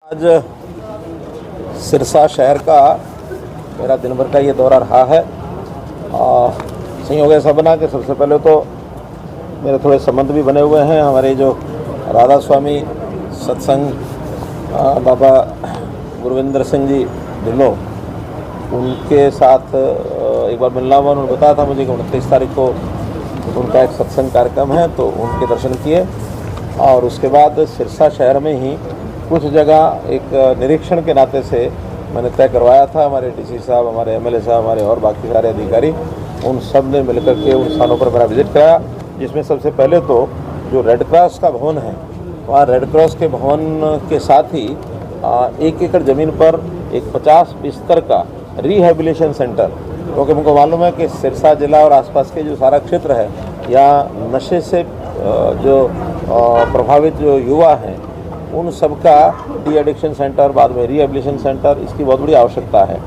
आज सिरसा शहर का मेरा दिन भर का ये दौरा रहा है। संयोग ऐसा बना कि सबसे पहले तो मेरे थोड़े संबंध भी बने हुए हैं। हमारे जो राधा स्वामी सत्संग बाबा गुरविंदर सिंह जी ढिल्लों, उनके साथ एक बार मिलना हुआ। उन्होंने बताया था मुझे कि 29 तारीख को उनका एक सत्संग कार्यक्रम है, तो उनके दर्शन किए। और उसके बाद सिरसा शहर में ही कुछ जगह एक निरीक्षण के नाते से मैंने तय करवाया था। हमारे डीसी साहब, हमारे एमएलए साहब, हमारे और बाकी सारे अधिकारी, उन सब ने मिलकर के उन स्थानों पर मेरा विजिट कराया, जिसमें सबसे पहले तो जो रेड क्रॉस का भवन है, वहाँ रेड क्रॉस के भवन के साथ ही 1 एकड़ ज़मीन पर एक 50 बिस्तर का रिहेबिलिटेशन सेंटर, क्योंकि मुझको मालूम है कि सिरसा जिला और आसपास के जो सारा क्षेत्र है, यहाँ नशे से जो प्रभावित जो युवा हैं, उन सब का डी एडिक्शन सेंटर, बाद में रिहेबिलिटेशन सेंटर, इसकी बहुत बड़ी आवश्यकता है।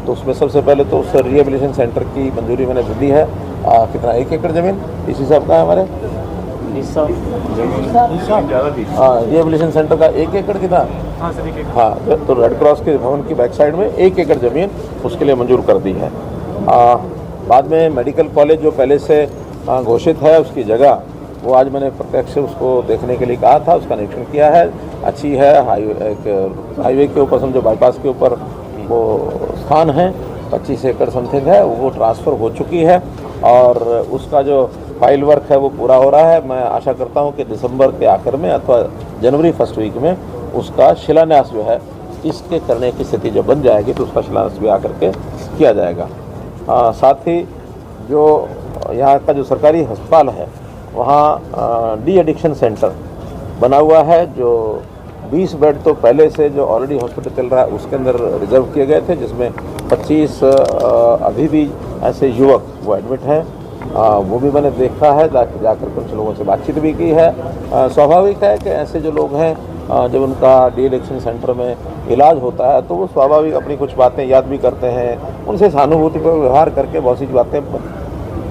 तो उसमें सबसे पहले तो उस रिहेबिलिटेशन सेंटर की मंजूरी मैंने दे दी है। कितना 1 एकड़ ज़मीन इसी हिसाब का है हमारे रिहेबिलिटेशन सेंटर का 1 एकड़ कितना? हाँ, तो रेड क्रॉस के भवन की बैक साइड में 1 एकड़ ज़मीन उसके लिए मंजूर कर दी है। बाद में मेडिकल कॉलेज जो पहले से घोषित है, उसकी जगह वो आज मैंने प्रत्यक्ष उसको देखने के लिए कहा था, उसका निरीक्षण किया है। अच्छी है। हाईवे के ऊपर समझो, बाईपास के ऊपर वो स्थान है, 25 एकड़ समथिंग है, वो ट्रांसफ़र हो चुकी है और उसका जो फाइल वर्क है वो पूरा हो रहा है। मैं आशा करता हूँ कि दिसंबर के आखिर में अथवा जनवरी फर्स्ट वीक में उसका शिलान्यास जो है, इसके करने की स्थिति जो बन जाएगी, तो उसका शिलान्यास भी आकर के किया जाएगा। साथ ही जो यहाँ का जो सरकारी अस्पताल है, वहाँ डी एडिक्शन सेंटर बना हुआ है, जो 20 बेड तो पहले से जो ऑलरेडी हॉस्पिटल चल रहा है उसके अंदर रिजर्व किए गए थे, जिसमें 25 अभी भी ऐसे युवक वो एडमिट हैं। वो भी मैंने देखा है, जाकर कुछ लोगों से बातचीत भी की है। स्वाभाविक है कि ऐसे जो लोग हैं, जब उनका डी एडिक्शन सेंटर में इलाज होता है, तो वो स्वाभाविक अपनी कुछ बातें याद भी करते हैं। उनसे सहानुभूति पर व्यवहार करके बहुत सी बातें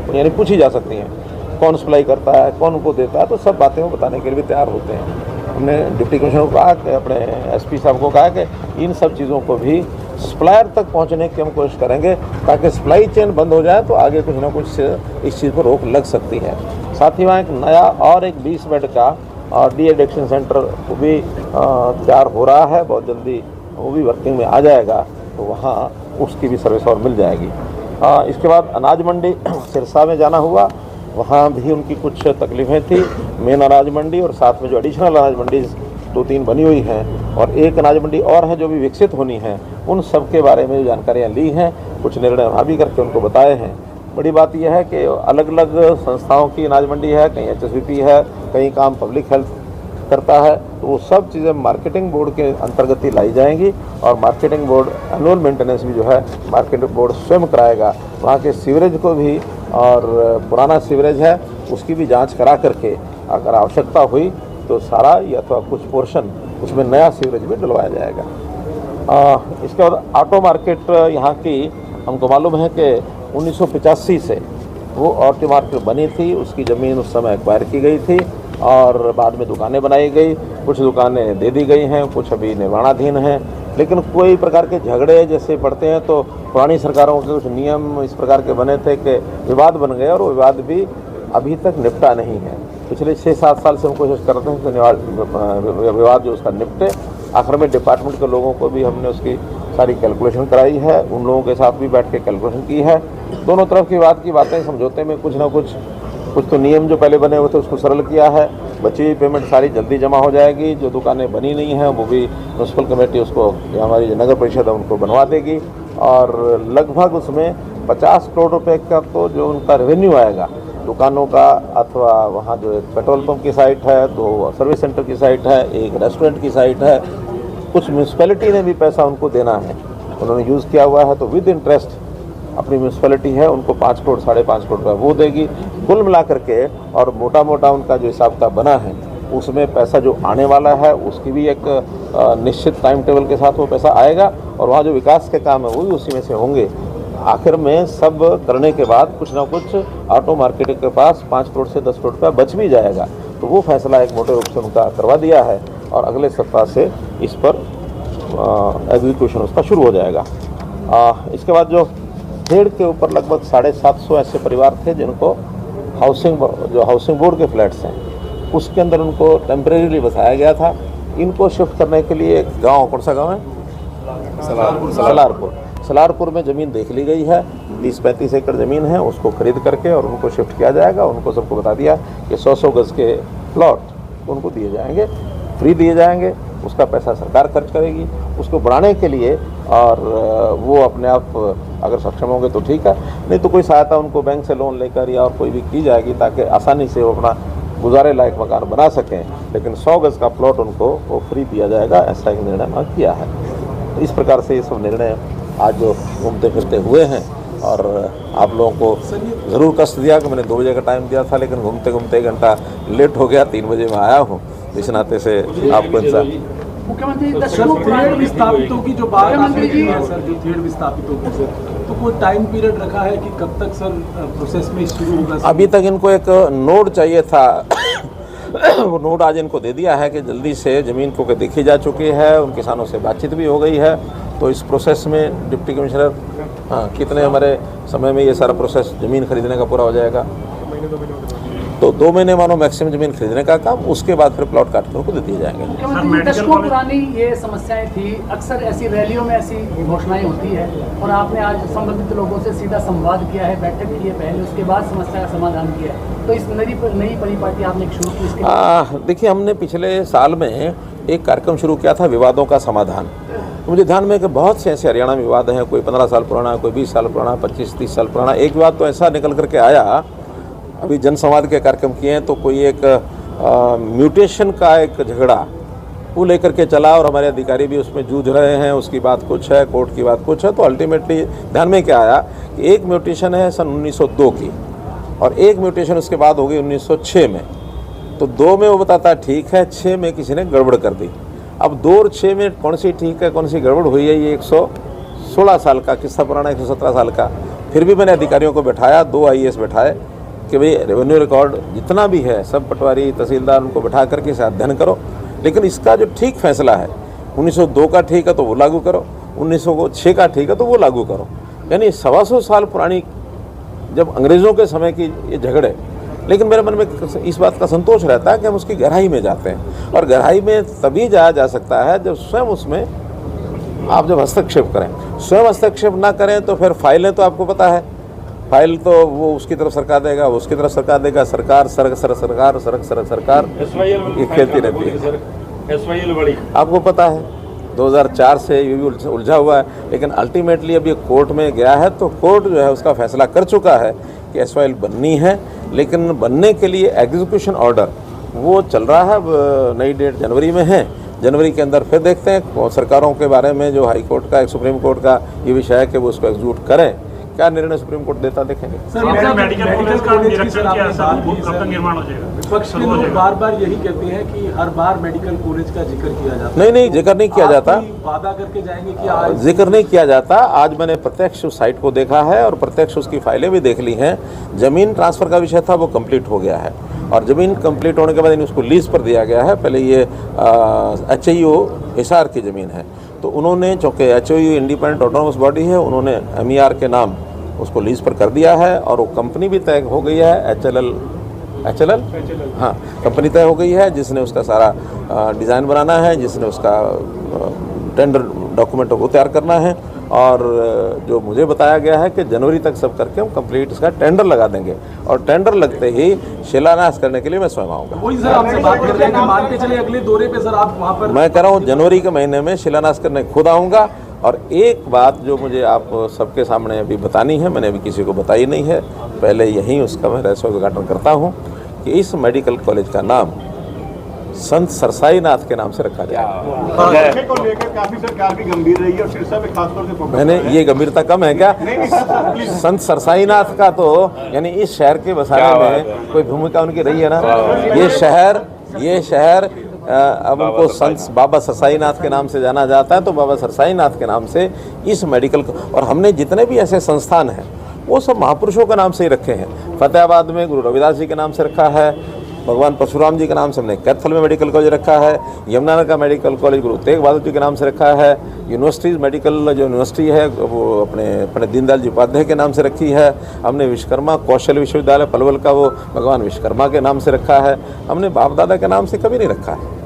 यानी पूछी जा सकती हैं। कौन सप्लाई करता है, कौन उनको देता है, तो सब बातें वो बताने के लिए भी तैयार होते हैं। हमने डिप्टी कमिश्नर को कहा कि अपने एसपी साहब को कहा कि इन सब चीज़ों को भी सप्लायर तक पहुंचने की हम कोशिश करेंगे, ताकि सप्लाई चेन बंद हो जाए तो आगे कुछ ना कुछ इस चीज़ पर रोक लग सकती है। साथ ही वहाँ एक नया और एक 20 बेड का डी एडिक्शन सेंटर वो भी तैयार हो रहा है, बहुत जल्दी वो भी वर्किंग में आ जाएगा, तो वहाँ उसकी भी सर्विस और मिल जाएगी। इसके बाद अनाज मंडी सिरसा में जाना हुआ, वहाँ भी उनकी कुछ तकलीफ़ें थी। मेन अनाज मंडी और साथ में जो एडिशनल अनाज मंडी 2-3 बनी हुई हैं, और एक अनाज मंडी और है जो भी विकसित होनी है, उन सब के बारे में जानकारियाँ ली हैं, कुछ निर्णय वहाँ भी करके उनको बताए हैं। बड़ी बात यह है कि अलग अलग संस्थाओं की अनाज मंडी है, कहीं HSBP है, कहीं काम पब्लिक हेल्थ करता है, तो वो सब चीज़ें मार्केटिंग बोर्ड के अंतर्गत ही लाई जाएंगी, और मार्केटिंग बोर्ड एनुअल मेंटेनेंस भी जो है मार्केटिंग बोर्ड स्वयं कराएगा। वहाँ के सीवरेज को भी, और पुराना सीवरेज है उसकी भी जांच करा करके अगर आवश्यकता हुई तो सारा या अथवा कुछ पोर्शन उसमें नया सीवरेज भी डलवाया जाएगा। इसके बाद ऑटो मार्केट यहाँ की हमको मालूम है कि 1985 से वो ऑटो मार्केट बनी थी, उसकी ज़मीन उस समय एक्वायर की गई थी और बाद में दुकानें बनाई गई। कुछ दुकानें दे दी गई हैं, कुछ अभी निर्माणाधीन हैं, लेकिन कोई प्रकार के झगड़े जैसे पड़ते हैं तो पुरानी सरकारों के कुछ नियम इस प्रकार के बने थे कि विवाद बन गए, और वो विवाद भी अभी तक निपटा नहीं है। पिछले 6-7 साल से हम कोशिश करते हैं कि विवाद जो उसका निपटे। आखिर में डिपार्टमेंट के लोगों को भी हमने उसकी सारी कैलकुलेशन कराई है, उन लोगों के साथ भी बैठ के कैलकुलेशन की है। दोनों तरफ की बातें समझौते में कुछ ना कुछ तो नियम जो पहले बने हुए थे उसको सरल किया है। बची हुई पेमेंट सारी जल्दी जमा हो जाएगी। जो दुकानें बनी नहीं हैं वो भी म्यूनसिपल कमेटी उसको, हमारी जो नगर परिषद है उनको बनवा देगी, और लगभग उसमें 50 करोड़ रुपए का तो जो उनका रेवेन्यू आएगा दुकानों का, अथवा वहाँ जो एक पेट्रोल पंप की साइट है, 2 सर्विस सेंटर की साइट है, एक रेस्टोरेंट की साइट है, कुछ म्यूनसिपैलिटी ने भी पैसा उनको देना है, उन्होंने यूज़ किया हुआ है, तो विद इंटरेस्ट अपनी म्यूनसिपैलिटी है उनको 5 करोड़ 5.5 करोड़ रुपये वो देगी। कुल मिला करके और मोटा मोटा उनका जो हिसाब किताब बना है, उसमें पैसा जो आने वाला है उसकी भी एक निश्चित टाइम टेबल के साथ वो पैसा आएगा, और वहाँ जो विकास के काम है वो भी उसी में से होंगे। आखिर में सब करने के बाद कुछ ना कुछ ऑटो मार्केट के पास 5 करोड़ से 10 करोड़ रुपया बच भी जाएगा। तो वो फैसला एक मोटे रूप से उनका करवा दिया है, और अगले सप्ताह से इस पर एग्जीक्यूशन उसका शुरू हो जाएगा। इसके बाद जो खेड़ के ऊपर लगभग 750 ऐसे परिवार थे जिनको हाउसिंग बोर्ड के फ्लैट्स हैं उसके अंदर उनको टेम्परेरीली बसाया गया था। इनको शिफ्ट करने के लिए एक गांव, कौन सा गांव है? सलारपुर में ज़मीन देख ली गई है। 30-35 एकड़ ज़मीन है, उसको खरीद करके और उनको शिफ्ट किया जाएगा। उनको सबको बता दिया कि 100 गज़ के प्लॉट उनको दिए जाएंगे, फ्री दिए जाएंगे। उसका पैसा सरकार खर्च करेगी उसको बढ़ाने के लिए, और वो अपने आप अगर सक्षम होंगे तो ठीक है, नहीं तो कोई सहायता उनको बैंक से लोन लेकर या और कोई भी की जाएगी ताकि आसानी से वो अपना गुजारे लायक मकान बना सकें। लेकिन 100 गज़ का प्लॉट उनको वो फ्री दिया जाएगा, ऐसा एक निर्णय किया है। तो इस प्रकार से ये सब निर्णय आज जो घूमते फिरते हुए हैं, और आप लोगों को ज़रूर कष्ट दिया कि मैंने 2 बजे का टाइम दिया था, लेकिन घूमते घूमते 1 घंटा लेट हो गया, 3 बजे मैं आया हूँ। इस नाते से आपको इंसान मुख्यमंत्री थ्रेड विस्थापितों की जो बात है सर, जो थ्रेड विस्थापितों की सर, तो कोई टाइम पीरियड रखा है कि कब तक सर प्रोसेस में शुरू होगा? अभी तक इनको एक नोड चाहिए था वो नोड आज इनको दे दिया है कि जल्दी से ज़मीन को देखी जा चुकी है, उन किसानों से बातचीत भी हो गई है। तो इस प्रोसेस में डिप्टी कमिश्नर कितने हमारे समय में ये सारा प्रोसेस ज़मीन खरीदने का पूरा हो जाएगा? तो 2 महीने मानो मैक्सिमम ज़मीन खरीदने का काम, उसके बाद फिर प्लॉट काट कर उनको दे दिए जाएंगे। दशकों पुरानी ये समस्याएं थी, अक्सर ऐसी रैलियों में ऐसी घोषणाएं होती है, और आपने आज संबंधित लोगों से सीधा संवाद किया है, बैठक की है पहले, उसके बाद समस्या का समाधान किया है। तो इस नई परिपाटी आपने शुरू की? देखिए, हमने पिछले साल में एक कार्यक्रम शुरू किया था विवादों का समाधान। तो मुझे ध्यान में कि बहुत से ऐसे हरियाणा में विवाद हैं, कोई 15 साल पुराना, कोई 20 साल पुराना, 25-30 साल पुराना। एक विवाद तो ऐसा निकल करके आया, अभी जनसंवाद के कार्यक्रम किए हैं, तो कोई एक म्यूटेशन का एक झगड़ा वो लेकर के चला, और हमारे अधिकारी भी उसमें जूझ रहे हैं। उसकी बात कुछ है, कोर्ट की बात कुछ है। तो अल्टीमेटली ध्यान में क्या आया कि एक म्यूटेशन है सन 1902 की, और एक म्यूटेशन उसके बाद हो गई 1906 में। तो 2 में वो बताता है ठीक है, 6 में किसी ने गड़बड़ कर दी। अब 2 और 6 में कौन सी ठीक है, कौन सी गड़बड़ हुई है, ये 116 साल का किस्सा पुराना, 117 साल का। फिर भी मैंने अधिकारियों को बैठाया, 2 IAS बैठाए कि भाई रेवेन्यू रिकॉर्ड जितना भी है सब पटवारी तहसीलदार उनको बैठा करके इसे अध्ययन करो, लेकिन इसका जो ठीक फैसला है 1902 का ठीक है तो वो लागू करो, 1906 का ठीक है तो वो लागू करो। यानी 125 साल पुरानी जब अंग्रेज़ों के समय की ये झगड़े। लेकिन मेरे मन में इस बात का संतोष रहता है कि हम उसकी गहराई में जाते हैं, और गहराई में तभी जाया जा सकता है जब स्वयं उसमें आप जब हस्तक्षेप करें। स्वयं हस्तक्षेप ना करें तो फिर फाइलें तो आपको पता है, फाइल तो वो उसकी तरफ सरकार देगा, वो उसकी तरफ सरकार देगा, सरकार ये खेलती रहती है। आपको पता है 2004 से ये भी उलझा हुआ है, लेकिन अल्टीमेटली अब ये कोर्ट में गया है, तो कोर्ट जो है उसका फैसला कर चुका है कि SYL बननी है। लेकिन बनने के लिए एग्जीक्यूशन ऑर्डर वो चल रहा है, नई डेट जनवरी में है। जनवरी के अंदर फिर देखते हैं सरकारों के बारे में जो हाई कोर्ट का, एक सुप्रीम कोर्ट का ये विषय है कि वो उसको एग्जीक्यूट करें। क्या निर्णय सुप्रीम कोर्ट देता देखेंगे। सर, मेडिकल कॉलेज का निर्माण हो जाएगा। विपक्ष के लोग बार-बार यही कहते हैं कि हर बार मेडिकल कॉलेज का जिक्र किया जाता है। नहीं, जिक्र नहीं किया जाता। वादा करके जाएंगे कि आज जिक्र नहीं किया जाता। आज मैंने प्रत्यक्ष उस साइट को देखा है और प्रत्यक्ष उसकी फाइलें भी देख ली हैं। जमीन ट्रांसफर का विषय था, वो कंप्लीट हो गया है, और ज़मीन कंप्लीट होने के बाद उसको लीज पर दिया गया है। पहले ये HIO हिसार की ज़मीन है, तो उन्होंने, चूँकि HIO इंडिपेंडेंट ऑटोनोमस बॉडी है, उन्होंने MER के नाम उसको लीज पर कर दिया है, और वो कंपनी भी तय हो गई है, HLL हाँ, कंपनी तय हो गई है, जिसने उसका सारा डिज़ाइन बनाना है, जिसने उसका टेंडर डॉक्यूमेंट को तैयार करना है। और जो मुझे बताया गया है कि जनवरी तक सब करके हम कंप्लीट इसका टेंडर लगा देंगे, और टेंडर लगते ही शिलान्यास करने के लिए मैं स्वयं आऊँगा। वही सर आपसे बात कर रहे हैं, मान के चले अगले दौरे पे सर आप वहाँ पर। मैं कह रहा हूँ जनवरी के महीने में शिलान्यास करने खुद आऊँगा। और एक बात जो मुझे आप सबके सामने अभी बतानी है, मैंने अभी किसी को बताई नहीं है, पहले यहीं उसका मैं रहस्य उद्घाटन करता हूँ कि इस मेडिकल कॉलेज का नाम संत सरसाई नाथ के नाम से रखा गया। को लेकर काफी सरकार भी गंभीर रही है, और सिरसा पे खासतौर से मैंने ये गंभीरता कम है क्या? संत सरसाई नाथ का तो यानी इस शहर के बसाने में कोई भूमिका उनकी रही है ना। ये शहर अब उनको संत बाबा सरसाई नाथ के नाम से जाना जाता है, तो बाबा सरसाई नाथ के नाम से इस मेडिकल, और हमने जितने भी ऐसे संस्थान हैं वो सब महापुरुषों के नाम से ही रखे हैं। फतेहाबाद में गुरु रविदास जी के नाम से रखा है, भगवान परशुराम जी के नाम से हमने कैथल में मेडिकल कॉलेज रखा है, यमुनानगर का मेडिकल कॉलेज गुरु तेग बहादुर जी के नाम से रखा है, यूनिवर्सिटीज़ मेडिकल जो यूनिवर्सिटी है वो अपने पंडित दीनदयाल जी उपाध्याय के नाम से रखी है। हमने विश्वकर्मा कौशल विश्वविद्यालय पलवल का वो भगवान विश्वकर्मा के नाम से रखा है। हमने बाप दादा के नाम से कभी नहीं रखा है।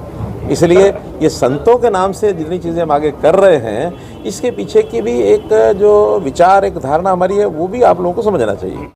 इसलिए ये संतों के नाम से जितनी चीज़ें हम आगे कर रहे हैं, इसके पीछे की भी एक जो विचार, एक धारणा हमारी है, वो भी आप लोगों को समझना चाहिए।